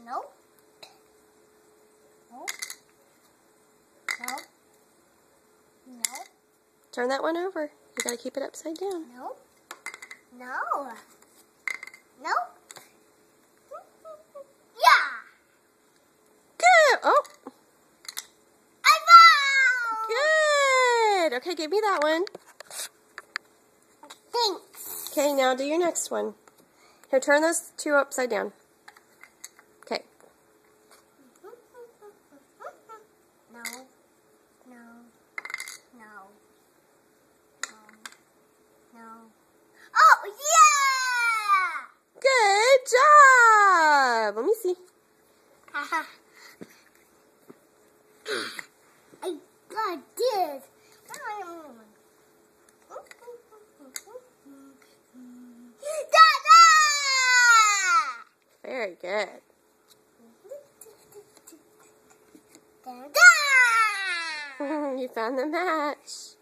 Nope. Nope. Nope. Nope. Turn that one over. You gotta keep it upside down. Nope. No. Nope. Yeah. Good. Oh, I found. good. Okay, give me that one. Thanks. Okay, now do your next one. Here, turn those two upside down. Okay. No. No. No. No. No. Oh, yeah! Good job. Let me see. Haha. I got this. Very good. Da-da! You found the match.